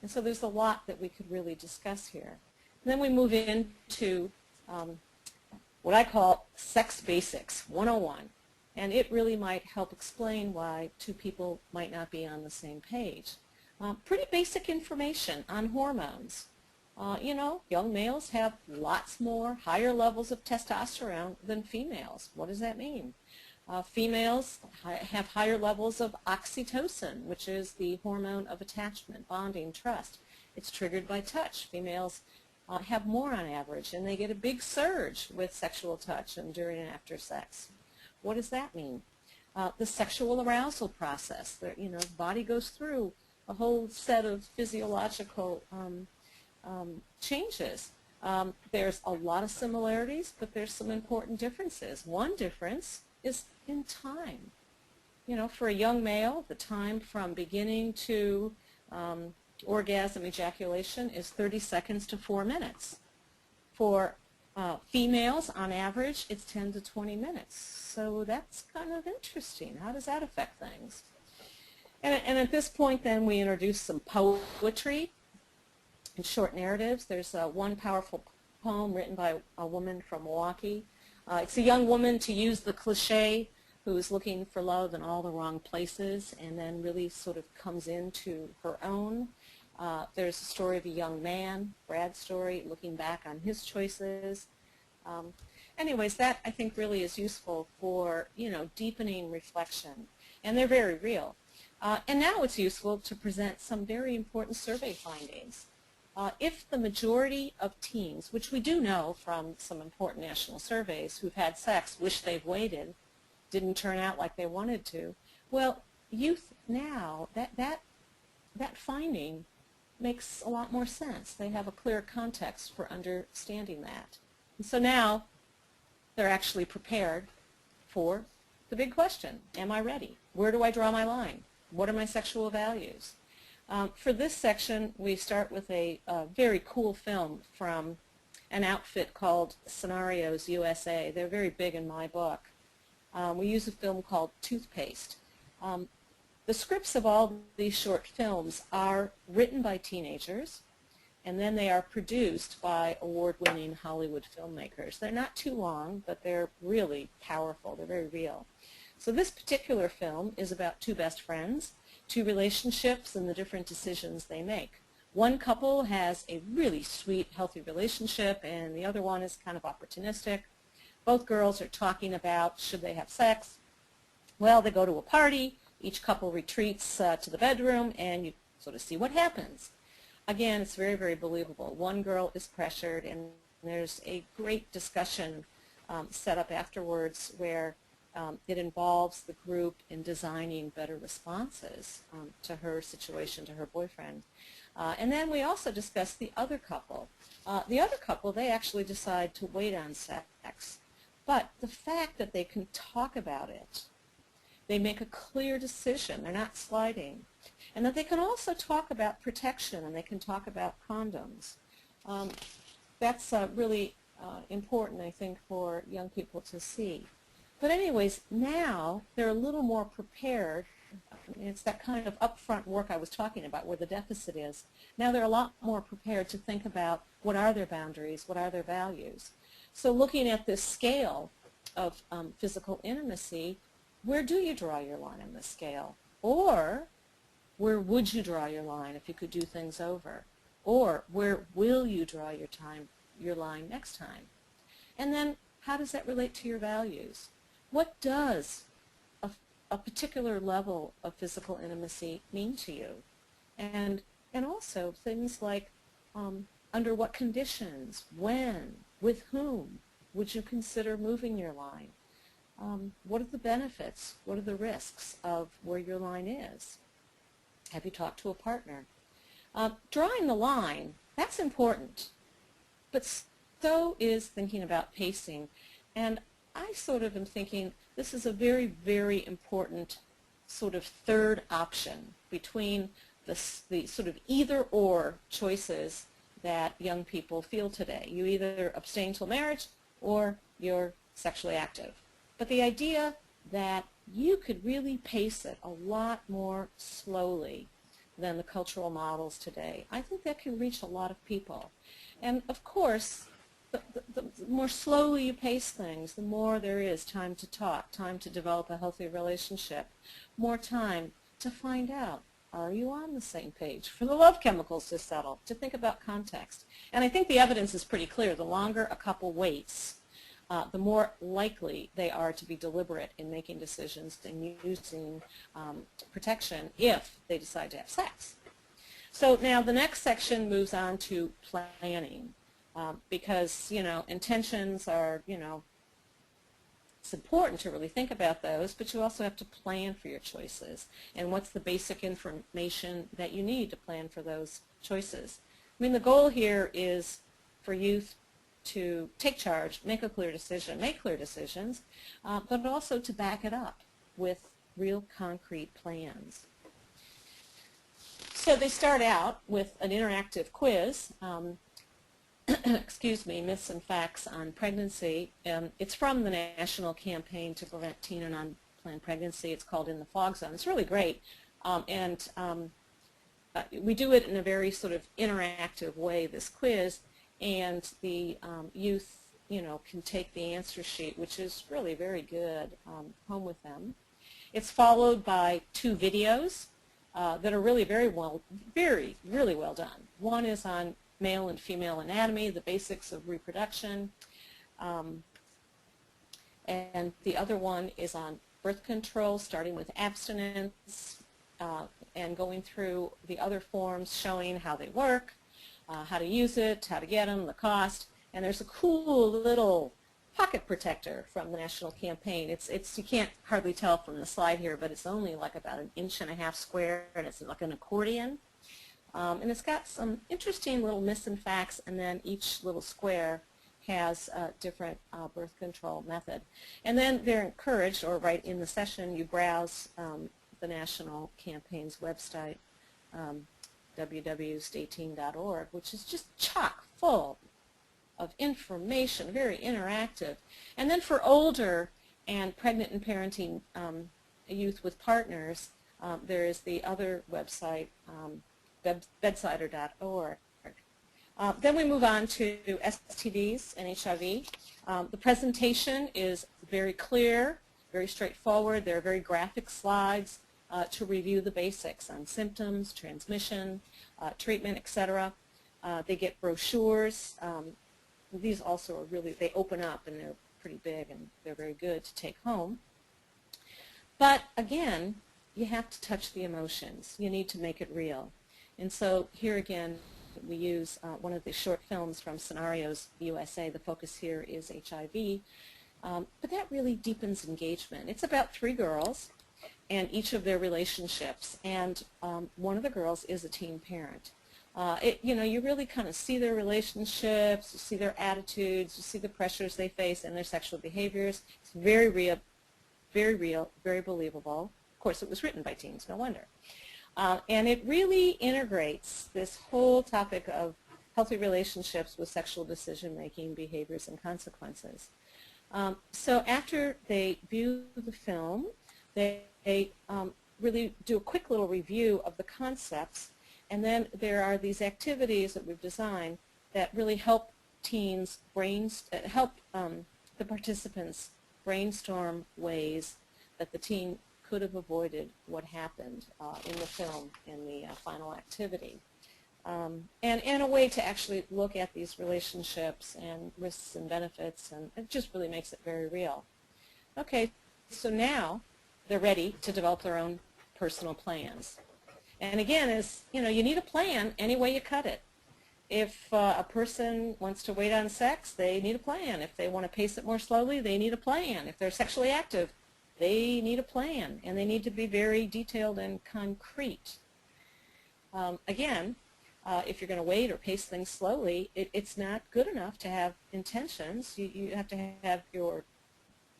And so there's a lot that we could really discuss here. And then we move into what I call Sex Basics 101. And it really might help explain why two people might not be on the same page. Pretty basic information on hormones. You know, young males have lots more higher levels of testosterone than females. What does that mean? Females have higher levels of oxytocin, which is the hormone of attachment, bonding, trust. It's triggered by touch. Females have more on average, and they get a big surge with sexual touch and during and after sex. What does that mean? The sexual arousal process. You know, the body goes through a whole set of physiological changes. There's a lot of similarities, but there's some important differences. One difference is in time. You know, for a young male, the time from beginning to orgasm, ejaculation is 30 seconds to 4 minutes. For females, on average, it's 10 to 20 minutes. So that's kind of interesting. How does that affect things? And at this point, then, we introduce some poetry and short narratives. There's one powerful poem written by a woman from Milwaukee. It's a young woman, to use the cliche, who is looking for love in all the wrong places and then really sort of comes into her own. There's a story of a young man, Brad's story, looking back on his choices. Anyways, that I think really is useful for, you know, deepening reflection, and they're very real. And now it's useful to present some very important survey findings. If the majority of teens, which we do know from some important national surveys, who've had sex, wish they've waited, didn't turn out like they wanted to, well, youth now, that finding makes a lot more sense. They have a clear context for understanding that. And so now they're actually prepared for the big question, am I ready? Where do I draw my line? What are my sexual values? For this section, we start with a very cool film from an outfit called Scenarios USA. They're very big in my book. We use a film called Toothpaste. The scripts of all these short films are written by teenagers, and then they are produced by award-winning Hollywood filmmakers. They're not too long, but they're really powerful. They're very real. So this particular film is about two best friends, two relationships, and the different decisions they make. One couple has a really sweet, healthy relationship, and the other one is kind of opportunistic. Both girls are talking about should they have sex. Well, they go to a party. Each couple retreats to the bedroom, and you sort of see what happens. Again, it's very, very believable. One girl is pressured, and there's a great discussion set up afterwards where it involves the group in designing better responses to her situation, to her boyfriend. And then we also discuss the other couple. The other couple, they actually decide to wait on sex. But the fact that they can talk about it, they make a clear decision, they're not sliding, and that they can also talk about protection, and they can talk about condoms. That's really important, I think, for young people to see. But anyways, now they're a little more prepared. It's that kind of upfront work I was talking about where the deficit is. Now they're a lot more prepared to think about what are their boundaries, what are their values. So looking at this scale of physical intimacy, where do you draw your line on this scale? Or where would you draw your line if you could do things over? Or where will you draw your line next time? And then how does that relate to your values? What does a particular level of physical intimacy mean to you? And also things like under what conditions, when, with whom would you consider moving your line? What are the benefits? What are the risks of where your line is? Have you talked to a partner? Drawing the line, that's important, but so is thinking about pacing. And I sort of am thinking this is a very, very important sort of third option between the sort of either-or choices that young people feel today. You either abstain till marriage or you're sexually active. But the idea that you could really pace it a lot more slowly than the cultural models today, I think that can reach a lot of people. And of course, the more slowly you pace things, the more there is time to talk, time to develop a healthy relationship, more time to find out, are you on the same page? For the love chemicals to settle, to think about context. And I think the evidence is pretty clear. The longer a couple waits, the more likely they are to be deliberate in making decisions and using protection if they decide to have sex. So now the next section moves on to planning. Because, intentions are, it's important to really think about those, but you also have to plan for your choices. And what's the basic information that you need to plan for those choices? I mean, the goal here is for youth to take charge, make a clear decision, make clear decisions, but also to back it up with real concrete plans. So they start out with an interactive quiz. Excuse me, myths and facts on pregnancy. It's from the National Campaign to Prevent Teen and Unplanned Pregnancy. It's called In the Fog Zone. It's really great. We do it in a very sort of interactive way, this quiz, and the youth, can take the answer sheet, which is really very good, home with them. It's followed by 2 videos that are really really well done. One is on male and female anatomy, the basics of reproduction, and the other one is on birth control, starting with abstinence and going through the other forms, showing how they work, how to use it, how to get them, the cost, and there's a cool little pocket protector from the National Campaign. It's you can't hardly tell from the slide here, but it's only like about 1.5 inches square, and it's like an accordion. And it's got some interesting little myths and facts, and then each little square has a different birth control method. And then they're encouraged, or right in the session, you browse the national campaign's website, www.stateteen.org, which is just chock full of information, very interactive. And then for older and pregnant and parenting youth with partners, there is the other website, bedsider.org. Then we move on to STDs and HIV. The presentation is very clear, very straightforward. There are very graphic slides to review the basics on symptoms, transmission, treatment, etc. They get brochures. These also are really, they open up and they're pretty big and they're very good to take home. But again, you have to touch the emotions. You need to make it real. And so here again, we use one of the short films from Scenarios USA. The focus here is HIV. But that really deepens engagement. It's about 3 girls and each of their relationships. And one of the girls is a teen parent. You really kind of see their relationships, you see their attitudes, you see the pressures they face and their sexual behaviors. It's very real, very believable. Of course, it was written by teens, no wonder. And it really integrates this whole topic of healthy relationships with sexual decision-making, behaviors, and consequences. So after they view the film, they really do a quick little review of the concepts, and then there are these activities that we've designed that really help teens help the participants brainstorm ways that the teen could have avoided what happened in the film in the final activity. And a way to actually look at these relationships and risks and benefits, and it just really makes it very real. Okay, so now they're ready to develop their own personal plans. And again, you need a plan any way you cut it. If a person wants to wait on sex, they need a plan. If they want to pace it more slowly, they need a plan. If they're sexually active, they need a plan, and they need to be very detailed and concrete. Again, if you're going to wait or pace things slowly, it's not good enough to have intentions. You have to have your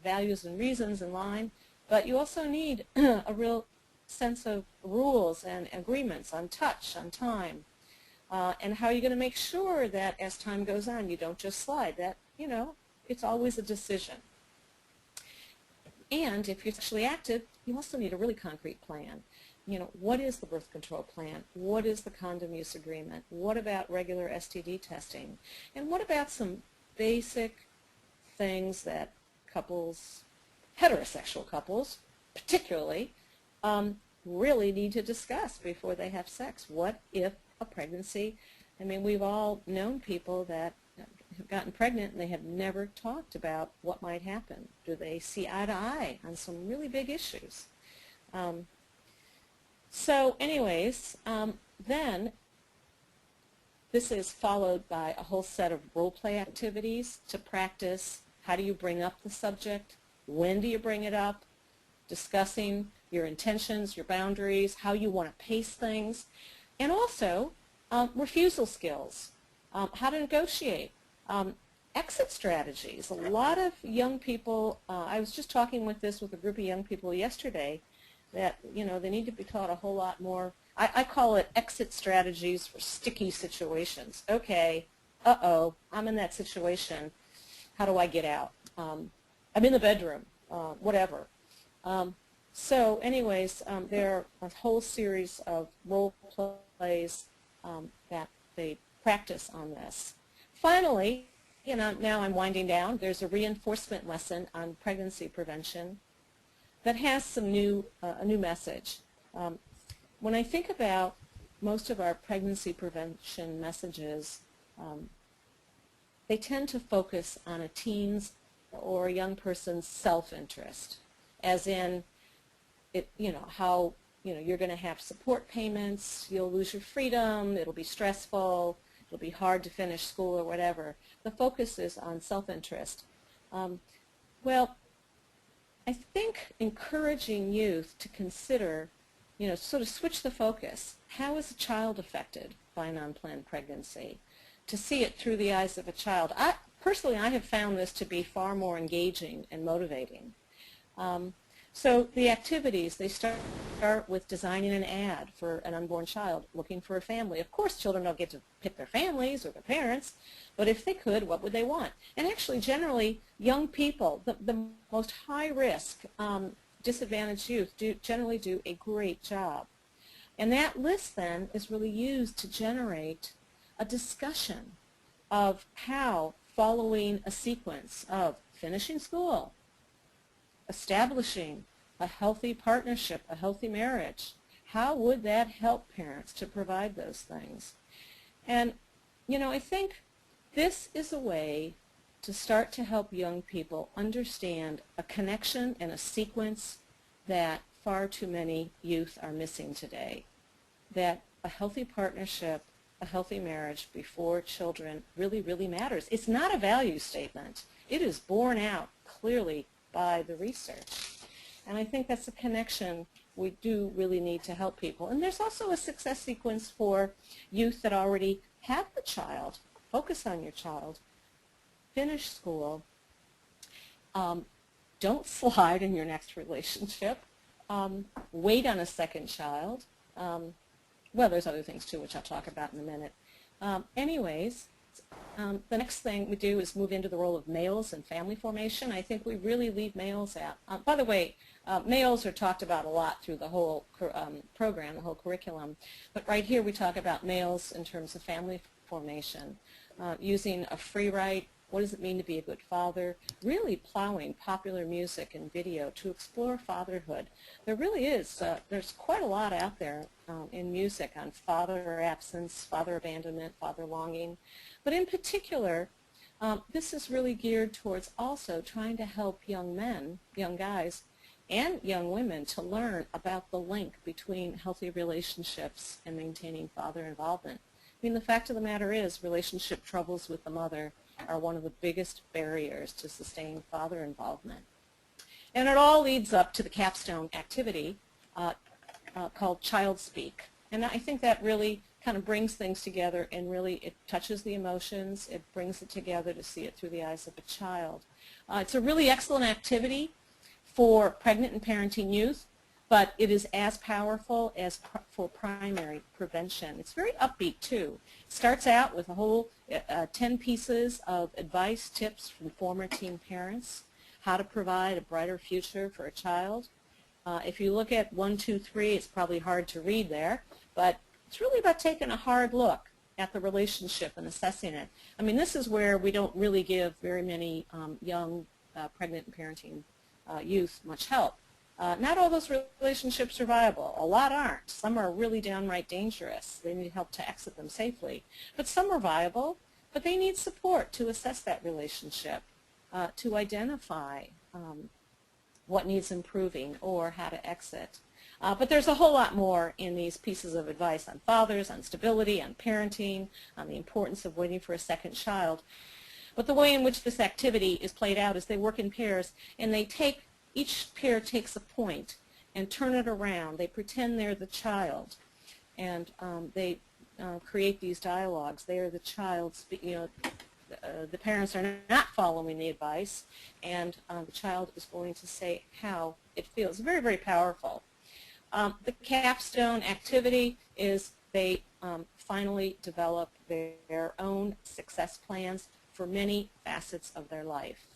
values and reasons in line, but you also need a real sense of rules and agreements on touch, on time, and how you're going to make sure that as time goes on you don't just slide. That, it's always a decision. And if you're sexually active, you also need a really concrete plan. What is the birth control plan? What is the condom use agreement? What about regular STD testing? And what about some basic things that couples, heterosexual couples particularly, really need to discuss before they have sex? What if a pregnancy, we've all known people that have gotten pregnant and they have never talked about what might happen. Do they see eye to eye on some really big issues? So anyways, then this is followed by a whole set of role play activities to practice how do you bring up the subject, when do you bring it up, discussing your intentions, your boundaries, how you want to pace things, and also refusal skills, how to negotiate, exit strategies. A lot of young people, I was just talking with a group of young people yesterday that, they need to be taught a whole lot more. I call it exit strategies for sticky situations. Okay, I'm in that situation. How do I get out? I'm in the bedroom, whatever. So anyways, there are a whole series of role plays that they practice on this. Finally, now I'm winding down, there's a reinforcement lesson on pregnancy prevention that has a new message. When I think about most of our pregnancy prevention messages, they tend to focus on a teen's or a young person's self-interest, as in, how you're going to have support payments, you'll lose your freedom, it'll be stressful, it'll be hard to finish school or whatever. The focus is on self-interest. Well, I think encouraging youth to consider, sort of switch the focus. How is a child affected by an unplanned pregnancy? To see it through the eyes of a child. personally, I have found this to be far more engaging and motivating. So the activities, they start with designing an ad for an unborn child looking for a family. Of course, children don't get to pick their families or their parents, but if they could, what would they want? And actually, generally, young people, the most high-risk, disadvantaged youth, generally do a great job. And that list, then, is really used to generate a discussion of how, following a sequence of finishing school, establishing a healthy partnership, a healthy marriage, how would that help parents to provide those things? And, I think this is a way to start to help young people understand a connection and a sequence that far too many youth are missing today. That a healthy partnership, a healthy marriage before children really, really matters. It's not a value statement. It is borne out clearly by the research. And I think that's a connection we do really need to help people. And there's also a success sequence for youth that already have the child. Focus on your child. Finish school. Don't slide in your next relationship. Wait on a second child. Well, there's other things too, which I'll talk about in a minute. The next thing we do is move into the role of males in family formation. I think we really leave males out. By the way, males are talked about a lot through the whole program, the whole curriculum. But right here we talk about males in terms of family formation, using a free write. What does it mean to be a good father? Really plowing popular music and video to explore fatherhood. There really is, there's quite a lot out there in music on father absence, father abandonment, father longing. But in particular, this is really geared towards also trying to help young men, young guys, and young women to learn about the link between healthy relationships and maintaining father involvement. I mean, the fact of the matter is relationship troubles with the mother are one of the biggest barriers to sustained father involvement. And it all leads up to the capstone activity called Child Speak. And I think that really kind of brings things together, and really it touches the emotions, it brings it together to see it through the eyes of a child. It's a really excellent activity for pregnant and parenting youth, but it is as powerful as for primary prevention. It's very upbeat too. It starts out with a whole 10 pieces of advice, tips from former teen parents, how to provide a brighter future for a child. If you look at 1, 2, 3, it's probably hard to read there, but it's really about taking a hard look at the relationship and assessing it. I mean, this is where we don't really give very many young pregnant and parenting youth much help. Not all those relationships are viable. A lot aren't. Some are really downright dangerous. They need help to exit them safely. But some are viable, but they need support to assess that relationship, to identify what needs improving or how to exit. But there's a whole lot more in these pieces of advice on fathers, on stability, on parenting, on the importance of waiting for a second child. But the way in which this activity is played out is they work in pairs, and each pair takes a point and turn it around. They pretend they're the child, and they create these dialogues. They are the child, the parents are not following the advice, and the child is going to say how it feels. Very, very powerful. The capstone activity is they finally develop their own success plans for many facets of their life.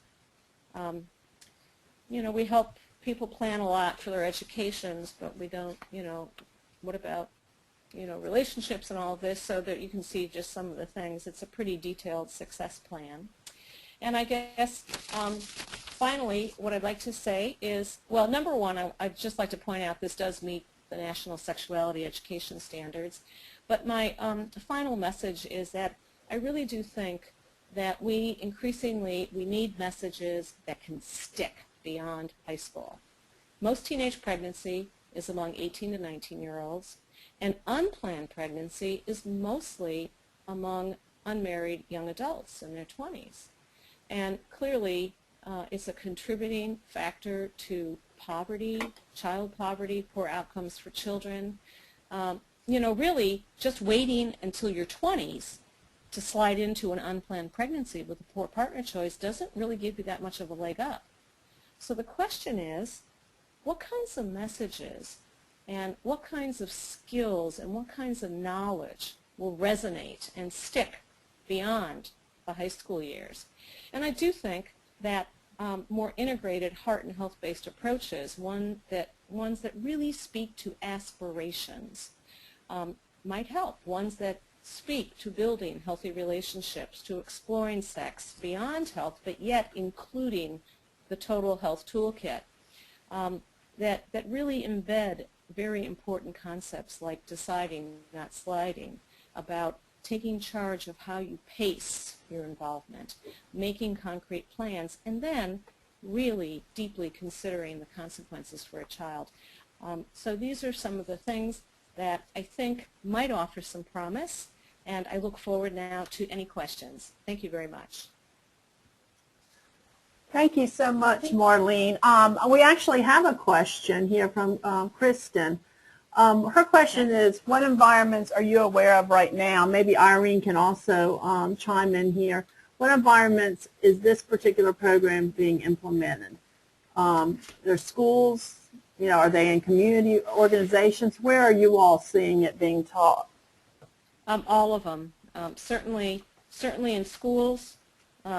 We help people plan a lot for their educations, but we don't, what about, relationships and all of this, so that you can see just some of the things. It's a pretty detailed success plan. And I guess finally, what I'd like to say is, well, number one, I'd just like to point out this does meet the National Sexuality Education Standards. But my final message is that I really do think that we need messages that can stick beyond high school. Most teenage pregnancy is among 18 to 19-year-olds, and unplanned pregnancy is mostly among unmarried young adults in their 20s. And clearly, it's a contributing factor to poverty, child poverty, poor outcomes for children. Really, just waiting until your 20s to slide into an unplanned pregnancy with a poor partner choice doesn't really give you that much of a leg up. So the question is, what kinds of messages and what kinds of skills and what kinds of knowledge will resonate and stick beyond the high school years? And I do think that more integrated heart and health-based approaches, ones that really speak to aspirations, might help. Ones that speak to building healthy relationships, to exploring sex beyond health, but yet including the total health toolkit, that really embed very important concepts like deciding, not sliding, about taking charge of how you pace your involvement, making concrete plans, and then really deeply considering the consequences for a child. So these are some of the things that I think might offer some promise, and I look forward now to any questions. Thank you very much. Thank you so much, Marlene. We actually have a question here from Kristen. Her question is, what environments are you aware of right now? Maybe Irene can also chime in here. What environments is this particular program being implemented? There's schools, you know, are they in community organizations? Where are you all seeing it being taught? All of them. Certainly in schools,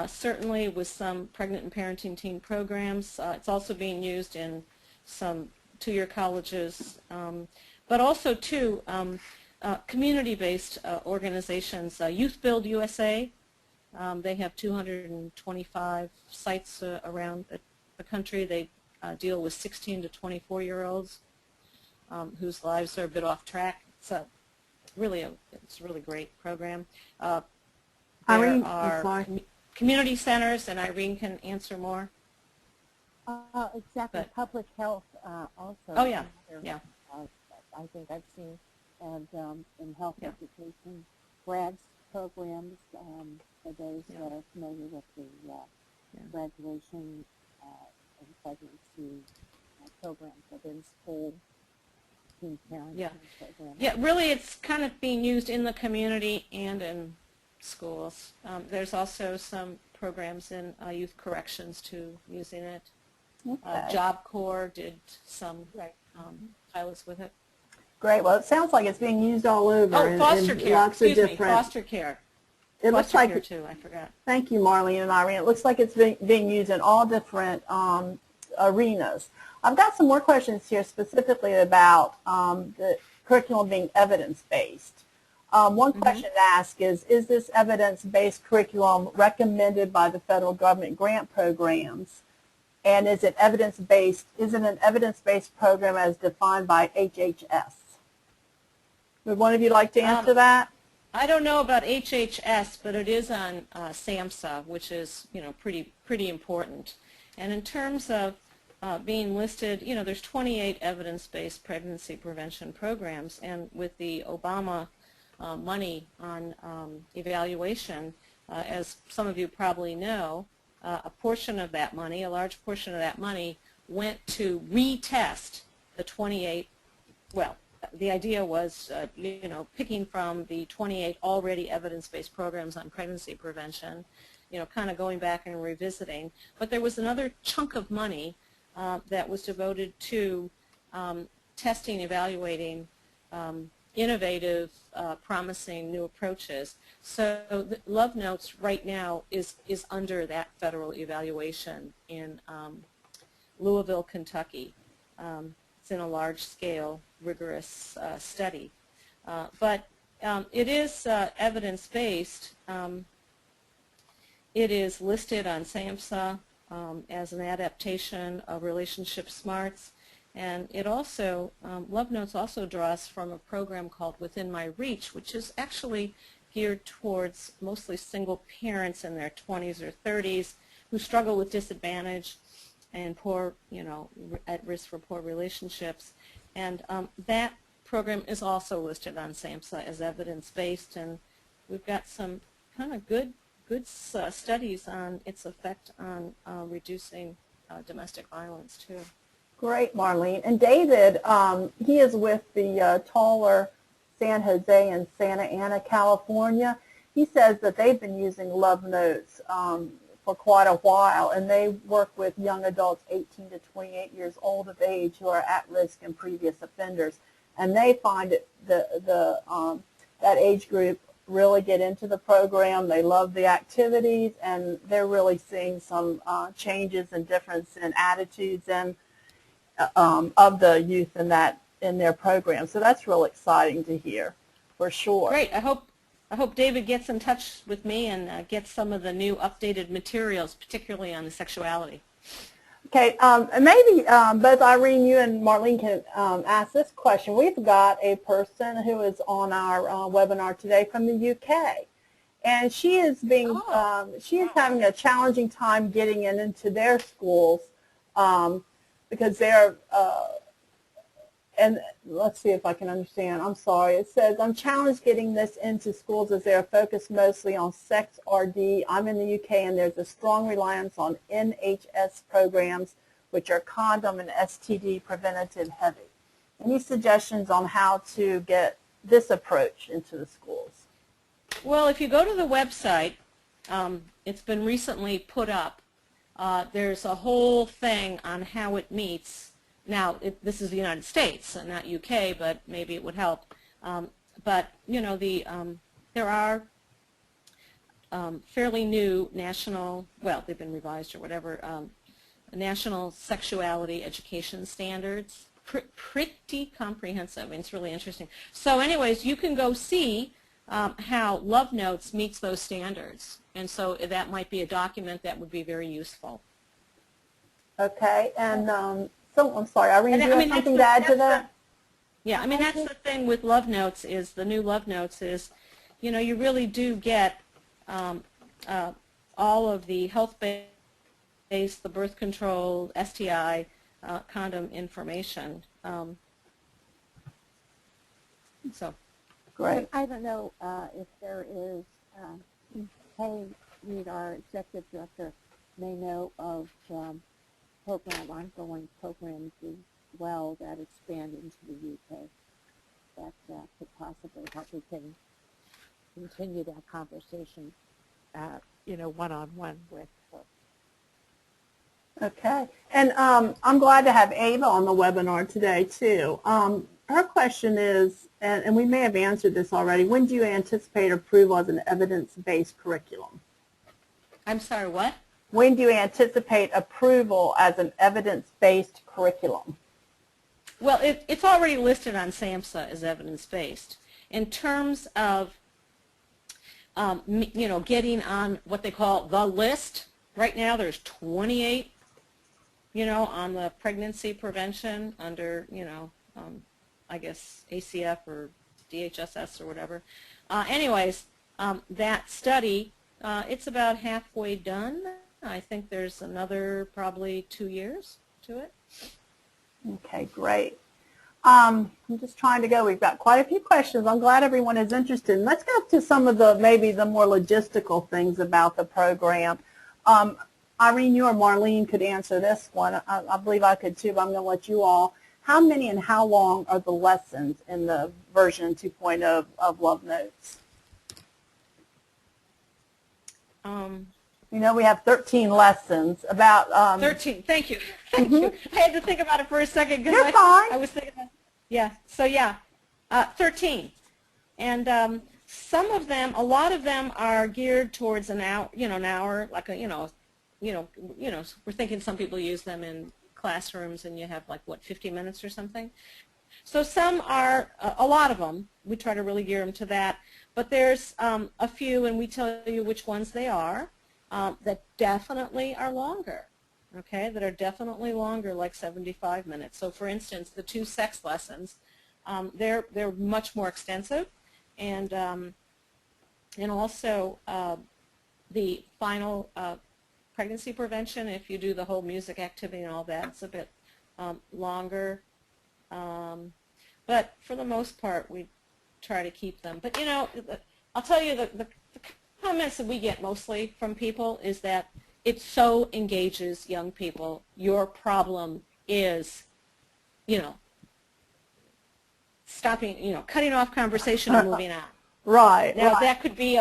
certainly with some pregnant and parenting teen programs. It's also being used in some two-year colleges, but also too community-based organizations. Youth Build USA, they have 225 sites around the country. They deal with 16 to 24-year-olds whose lives are a bit off track. It's a really great program. Irene, there are community centers, and Irene can answer more. Exactly. But, public health also. Oh yeah, yeah. I think I've seen, and in health Yeah. education, grads programs for those that are familiar with the graduation and pregnancy programs within school, teen parenting programs. Yeah, really it's kind of being used in the community and in schools. There's also some programs in youth corrections too using it. Okay. Job Corps did some pilots with it. Great. Well, it sounds like it's being used all over. Oh, foster care. Lots of Excuse me, different. foster care. It looks Foster like care too. I forgot. Thank you, Marlene and Irene. It looks like it's being used in all different arenas. I've got some more questions here specifically about the curriculum being evidence-based. One question to ask is this evidence-based curriculum recommended by the federal government grant programs? And is it evidence-based? Is it an evidence-based program as defined by HHS? Would one of you like to answer that? I don't know about HHS, but it is on SAMHSA, which is pretty important. And in terms of being listed, there's 28 evidence-based pregnancy prevention programs, and with the Obama money on evaluation, as some of you probably know, a portion of that money, a large portion of that money, went to retest the 28. Well, the idea was, picking from the 28 already evidence-based programs on pregnancy prevention, kind of going back and revisiting. But there was another chunk of money that was devoted to testing, evaluating innovative, promising new approaches. So the Love Notes right now is under that federal evaluation in Louisville, Kentucky. It's in a large-scale, rigorous study. But it is evidence-based. It is listed on SAMHSA as an adaptation of Relationship Smarts. And it also, Love Notes also draws from a program called Within My Reach, which is actually geared towards mostly single parents in their 20s or 30s who struggle with disadvantage and poor, at risk for poor relationships. And that program is also listed on SAMHSA as evidence-based, and we've got some kind of good studies on its effect on reducing domestic violence too. Great, Marlene. And David, he is with the Taller San Jose and Santa Ana, California. he says that they've been using Love Notes for quite a while, and they work with young adults 18 to 28 years old of age who are at risk and previous offenders. And they find it, that age group really get into the program. They love the activities, and they're really seeing some changes and difference in attitudes and of the youth in their program. So that's real exciting to hear, for sure. Great. I hope David gets in touch with me and gets some of the new updated materials, particularly on the sexuality. Okay, and maybe both Irene, you and Marlene can ask this question. We've got a person who is on our webinar today from the UK, and she is she is having a challenging time getting into their schools because they're and let's see if I can understand. I'm sorry. It says, I'm challenged getting this into schools as they are focused mostly on sex RD. I'm in the UK, and there's a strong reliance on NHS programs, which are condom and STD preventative heavy. Any suggestions on how to get this approach into the schools? Well, if you go to the website, it's been recently put up. There's a whole thing on how it meets. Now, this is the United States, not UK, but maybe it would help. But, you know, there are fairly new national, well, they've been revised or whatever, national sexuality education standards. Pretty comprehensive. I mean, it's really interesting. So anyways, you can go see how Love Notes meets those standards. And so that might be a document that would be very useful. Okay, and so, I'm sorry, Irene, do you have something to add to that? Yeah, I mean, that's the thing with Love Notes is, the new Love Notes is, you know, you really do get all of the health-based, the birth control, STI, condom information. So. Great. I don't know if there is, Kay Reed, our executive director, may know of ongoing programs as well that expand into the UK that could possibly help. We can continue that conversation, you know, one-on-one with her. Okay, and I'm glad to have Ava on the webinar today too. Her question is, and we may have answered this already, when do you anticipate approval as an evidence-based curriculum? I'm sorry, what? When do you anticipate approval as an evidence-based curriculum? Well, it's already listed on SAMHSA as evidence-based. In terms of, you know, getting on what they call the list, right now there's 28, you know, on the pregnancy prevention under, you know, I guess ACF or DHSS or whatever. Anyways, that study, it's about halfway done. I think there's another probably 2 years to it. Okay, great. I'm just trying to go. We've got quite a few questions. I'm glad everyone is interested. Let's go to some of the maybe the more logistical things about the program. Irene, you or Marlene could answer this one. I believe I could too, but I'm going to let you all. How many and how long are the lessons in the version 2.0 of Love Notes? You know, we have 13 lessons. About 13. Thank you. Thank you. I had to think about it for a second because I was thinking about, yeah. So yeah, 13, and some of them, a lot of them are geared towards an hour. You know, an hour, like a we're thinking some people use them in classrooms, and you have like what 50 minutes or something. So some are, a lot of them, we try to really gear them to that. But there's a few, and we tell you which ones they are. That definitely are longer, okay, that are definitely longer, like 75 minutes. So for instance, the 2 sex lessons, they're much more extensive, and also the final pregnancy prevention, if you do the whole music activity and all that, it's a bit longer. But for the most part, we try to keep them. But, you know, I'll tell you the comments that we get mostly from people is that it so engages young people. Your problem is, you know, stopping, you know, cutting off conversation and moving on. Right. Now Right. that could be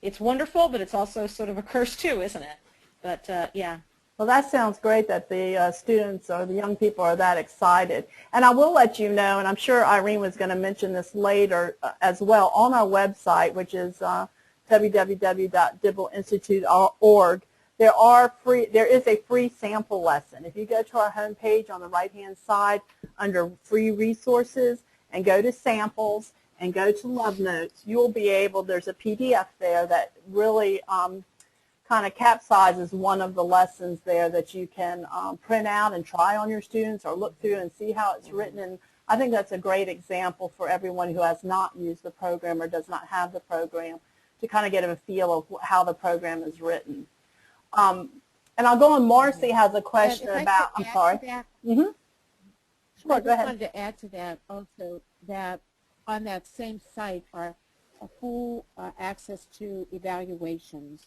it's wonderful, but it's also sort of a curse too, isn't it? But yeah. Well, that sounds great that the students or the young people are that excited. And I will let you know, and I'm sure Irene was going to mention this later as well, on our website, which is www.dibblelinstitute.org, there is a free sample lesson. If you go to our homepage on the right-hand side under free resources and go to samples and go to love notes, you'll be able, there's a PDF there that really kind of capsizes one of the lessons there that you can print out and try on your students or look through and see how it's written. And I think that's a great example for everyone who has not used the program or does not have the program to kind of get a feel of how the program is written. And I'll go on. Marcy has a question about, I'm sorry. Mm-hmm. Sure, I go ahead. wanted to add to that also that on that same site are a full access to evaluations.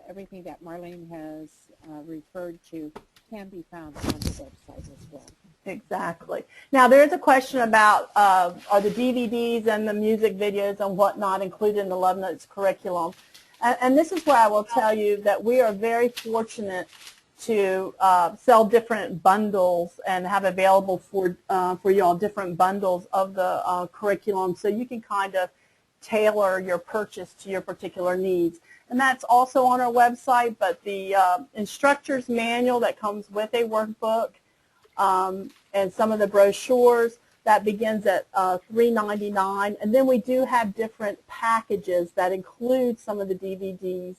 Everything that Marlene has referred to can be found on the website as well. Exactly. Now, there's a question about are the DVDs and the music videos and whatnot included in the Love Notes curriculum? And this is where I will tell you that we are very fortunate to sell different bundles and have available for you all different bundles of the curriculum, so you can kind of tailor your purchase to your particular needs. And that's also on our website, but the instructor's manual that comes with a workbook and some of the brochures, that begins at $3.99. And then we do have different packages that include some of the DVDs,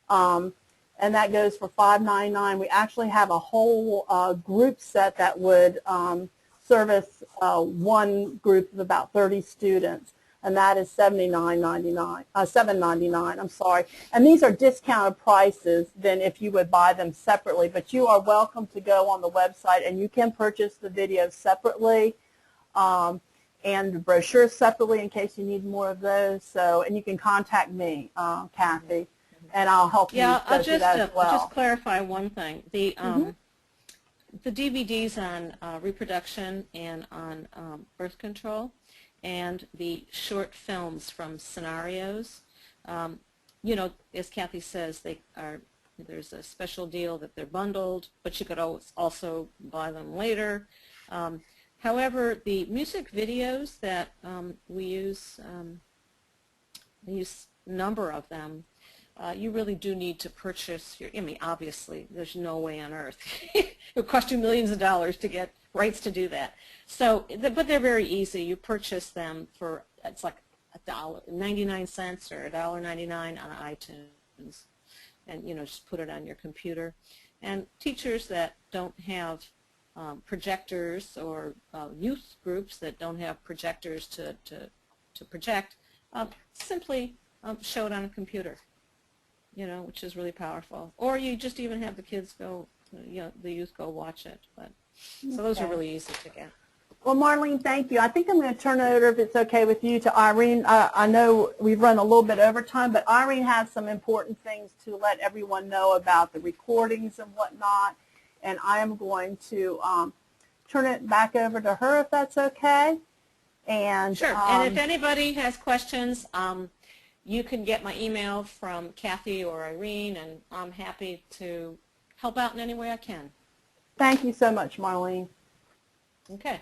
and that goes for $5.99. We actually have a whole group set that would service one group of about 30 students. And that is $7.99. I'm sorry. And these are discounted prices than if you would buy them separately. But you are welcome to go on the website and you can purchase the videos separately and the brochures separately in case you need more of those. So, and you can contact me, Kathy, and I'll help you go through that as well. I'll just clarify one thing. The DVDs on reproduction and on birth control, and the short films from scenarios, you know, as Kathy says, there's a special deal that they're bundled, but you could also buy them later. However, the music videos that we use a number of them, you really do need to purchase I mean, obviously, there's no way on earth. It would cost you millions of dollars to get rights to do that. So, but they're very easy. You purchase them for, it's like $1.99 or $1.99 on iTunes, and you know, just put it on your computer. And teachers that don't have projectors, or youth groups that don't have projectors to project, simply show it on a computer, you know, which is really powerful. Or you just even have the kids go, you know, the youth go watch it. But so those are really easy to get. Well, Marlene, thank you. I think I'm going to turn it over, if it's okay with you, to Irene. I know we've run a little bit over time, but Irene has some important things to let everyone know about the recordings and whatnot, and I am going to turn it back over to her, if that's okay. And sure. And if anybody has questions, you can get my email from Kathy or Irene, and I'm happy to help out in any way I can. Thank you so much, Marlene. Okay.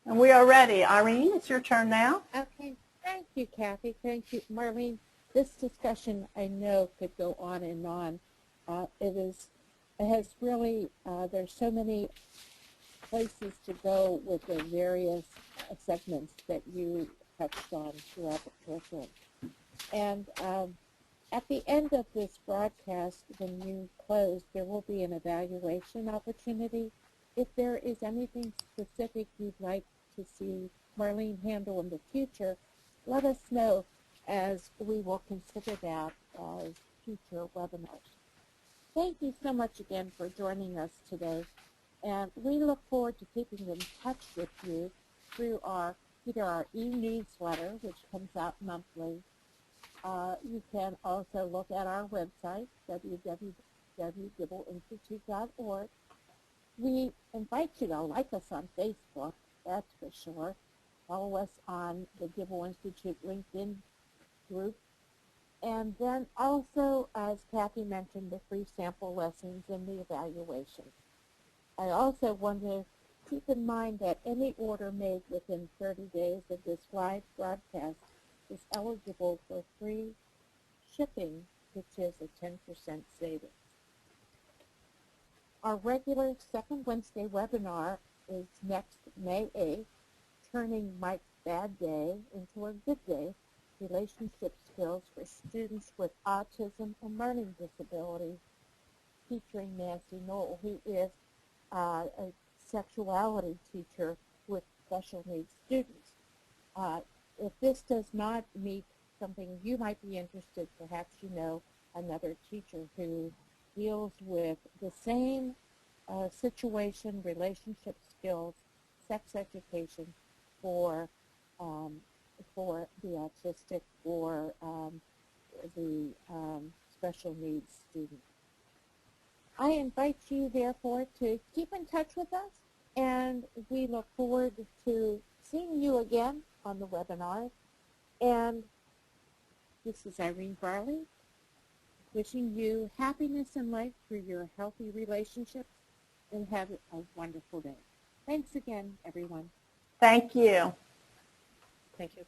And we are ready. Irene, it's your turn now. Okay. Thank you, Kathy. Thank you, Marlene. This discussion, I know, could go on and on. It has really, there's so many places to go with the various segments that you touched on throughout the curriculum. And at the end of this broadcast, when you close, there will be an evaluation opportunity. If there is anything specific you'd like to see Marlene handle in the future, let us know, as we will consider that as future webinars. Thank you so much again for joining us today, and we look forward to keeping in touch with you through either our e-newsletter, which comes out monthly. You can also look at our website, www.dibblelinstitute.org. We invite you to like us on Facebook, that's for sure, Follow us on the Gibble Institute LinkedIn group. And then also, as Kathy mentioned, the free sample lessons and the evaluation. I also want to keep in mind that any order made within 30 days of this live broadcast is eligible for free shipping, which is a 10% savings. Our regular second Wednesday webinar is next May 8th, turning Mike's bad day into a good day, relationship skills for students with autism and learning disabilities, featuring Nancy Knoll, who is a sexuality teacher with special needs students. If this does not meet something you might be interested, perhaps you know another teacher who deals with the same situation, relationship skills, sex education for the autistic or the special needs student. I invite you, therefore, to keep in touch with us, and we look forward to seeing you again on the webinar. And this is Irene Barley, wishing you happiness in life through your healthy relationships, and have a wonderful day. Thanks again, everyone. Thank you. Thank you.